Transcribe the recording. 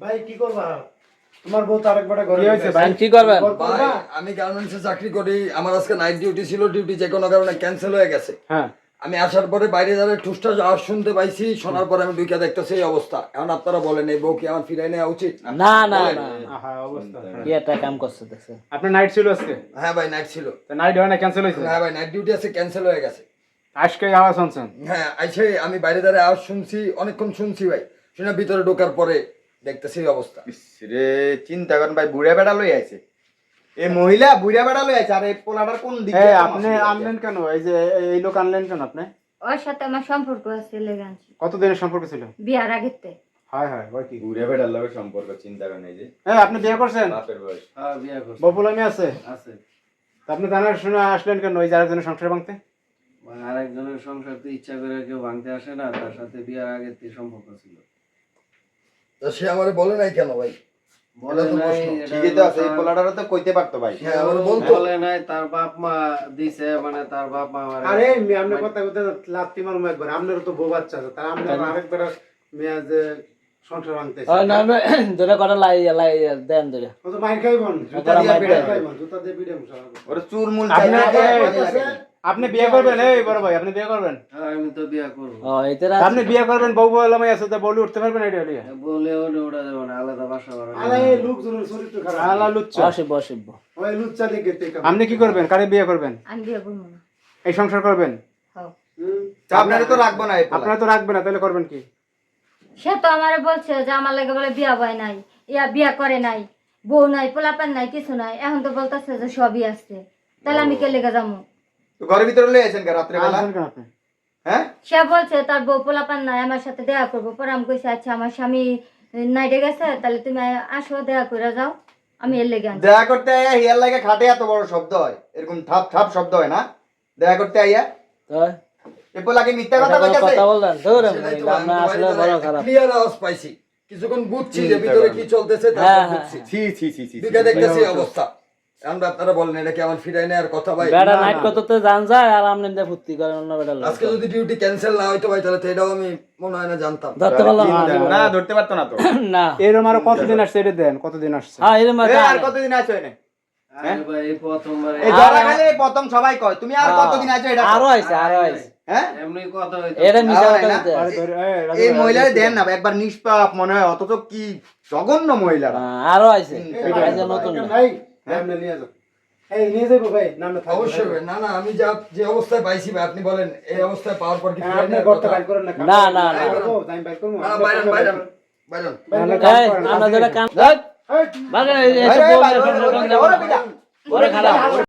ভাই কি করবা? তোমার বউ তো আরেকবার ঘরে কি হয়েছে গেছে। ভাই, কি করবেন? ভাই আমি গার্মেন্টসে চাকরি করি, আমার আজকে নাইট ডিউটি ছিল, ডিউটি যে কোনো কারণে ক্যান্সেল হয়ে গেছে। হ্যাঁ, আমি আসার পরে বাইরে দাঁড়িয়ে ঠুসটা আওয়াজ শুনতে পাইছি, শোনার পরে আমি ঢুকে দেখতেছি এই অবস্থা। এখন আপনারা বলেন এই বউ কি আমার ফিরাই নেওয়া উচিত? না না বলেন। না হ্যাঁ অবস্থা। কি একটা কাম করছে দেখছে। আপনার নাইট ছিল আজকে? হ্যাঁ ভাই নাইট ছিল। তো নাইট হয় না, ক্যান্সেল হয়েছে? হ্যাঁ ভাই নাইট ডিউটি আছে, ক্যান্সেল হয়ে গেছে। আজকে আওয়াজ শুনছেন? হ্যাঁ আইসে আমি বাইরে দাঁড়িয়ে আওয়াজ শুনছি, অনেকক্ষণ শুনছি ভাই, শুনে ভিতরে ঢোকার পরে দেখতেছি এই অবস্থা। রে চিন্তা করেন ভাই, বুড়া বেড়া লই আইছে, এই মহিলা বুড়া বেড়া লই আইছে, আর এই পোলাটার কোন দিকে এই আপনি আনলেন কেন? এই যে এই লোক আনলেন কেন আপনি? ওর সাথে আমার সম্পর্ক আছে লেগে আনছি কতদিনের সম্পর্ক ছিল? বিয়ার আগেতে। হায় হায়, ওই কি? বুড়া বেড়ার লগে সম্পর্ক? চিন্তা করেন, এই যে হ্যাঁ, আপনি বিয়ে করছেন? বাপের বয়স। বিয়া করছি বপুলামি আছে? আছে। তা আপনি জানার শুনে আসলেন কেন ওই যে আরেকজনের সংসার ভাঙতে? মানে আরেকজনের সংসার তো ইচ্ছা করে কেউ ভাঙতে আসে না, তার সাথে বিয়ার আগের থেকে সম্পর্ক ছিল। তা সে আমারে বলে নাই কেন ভাই? বলে এটা তো নাই, প্রশ্ন। এটা ঠিকই তো আছে, এই পোলাটারও তো কইতে পারতো ভাই। হ্যাঁ আমার বলতো। বলে নাই, তার বাপ মা দিছে, মানে তার বাপ মা আরে আপনি কথা কথা লাত্তি মারুম একবার। আপনারও তো বউ বাচ্চা আছে, তার আমরা আরেকবার মেয়ে যে সংসার ভাঙতেছে। ওই না ধরে কটা লাই লাই দেন ধরে। ও তো মাইর খাইবন, জুতা ওরা দিয়ে মাইর পিড়ে খাইবন। খাইবন, জুতা দিয়ে পিড়ে মুসাবো। ওরে চুর মূল আপনি চাই। আপনি বিয়ে করবেন? এই বড় ভাই, আপনি বিয়ে করবেন? আমি তো বিয়া করবো। ও এতে আপনি বিয়ে করবেন, বউ বলামাই আছে, তো বলি উঠতে পারবেন? এটা লিয়ে বলে ওটা ওটা দেবো না, আলাদা বাসা বাড়া আরে লোকজনের চরিত্র খারাপ। আলা লুচ্চা। অসিব অসিব। ওই লুচ্চা দিকে থেকে। আপনি কি করবেন? কারে বিয়ে করবেন? আমি বিয়ে করবো না। এই সংসার করবেন? হও। আপনারা তো রাখবো না এই পোলা। আপনারা তো রাখবেন না, তাহলে করবেন কি? সে তো আমারে বলছে যে আমার লাগে বলে বিয়া বয় নাই, ইয়া বিয়া করে নাই, বউ নাই, পোলাপান নাই, কিছু নাই। এখন তো বলতেছে যে সবই আছে, তাহলে আমি কে লেগে যাবো? তো ঘরের ভিতরে লই আছেন কে রাত্রে বেলা? আসবেন কেন আপনি? হ্যাঁ সে বলছে তার বউ পোলাপান নাই, আমার সাথে দেখা করবো। পরে আমি কইছি আচ্ছা আমার স্বামী নাইটে গেছে, তাহলে তুমি আসো দেখা করে যাও, আমি এর লেগে আনছি। দেখা করতে আইয়া হিয়ার লাগে খাটে এত বড় শব্দ হয়, এরকম ঠাপ ঠাপ শব্দ হয় না দেখা করতে আইয়া? তো এই পোলাকে মিথ্যা কথা কইতাছে? কথা বললেন ধরে সেটাই তো আমরা আসলে বড় খারাপ। ক্লিয়ার আওয়াজ পাইছি, কিছুক্ষণ বুঝছি যে ভিতরে কি চলতেছে, তারপর হ্যাঁ, বুঝছি। ছি ছি ছি ছি। ঢুকে দেখতেছি এই অবস্থা। আমরা আপনারা বলেন এটা কি আমার ফিরাই নেওয়ার কথা ভাই? বেড়া নাইট কততে জান যায় আর আপনি দিয়ে ফুর্তি করেন অন্য বেড়া লোক। আজকে যদি ডিউটি ক্যান্সেল না হইতো ভাই, তাহলে তো এটাও আমি মনে হয় না জানতাম। ধরতে পারলাম না ধরতে পারতো না তো। না। এরম আরো কতদিন আসছে এটা দেন, কতদিন আসছে? হ্যাঁ এরকম এই একটা আর কতদিন আছো এনে? আরে ভাই এই প্রথমবার এই জরা খালি এই প্রথম সবাই কয়, তুমি আর কতদিন আছো এটা? আরো আইছে আরো আইছে। হ্যাঁ এমনি কথা হইতো। এটা মিশা আরে কথা না। বলতে আরে আছে। ধরে, রাজু এই ভাই, মহিলারে দেন না একবার, নিষ্পাপ মনে হয়, অথচ কি জঘন্য মহিলারা। আরো আইছে। এটা আইছে নতুন না। ভাই আপনি নিয়ে যাও। এই নিয়ে যাবো ভাই, নামে থাকবে। অবশ্যই ভাই। না না আমি যে অবস্থায় পাইছি ভাই, আপনি বলেন এই অবস্থায় পাওয়ার পর কি হ্যাঁ, ফিরাই আপনি নেওয়ার করতে কথা? বাইর করেন না। না, না, না। আমি বাইর করবো। না, বাইরেন বাইরেন বাইরেন। এই আমরা যেটা কাম বাগা এই আরে, বউ বাইরে, সংসার ওরে, করতে ওরে, যাবো না। ওরে, বড় খারাপ।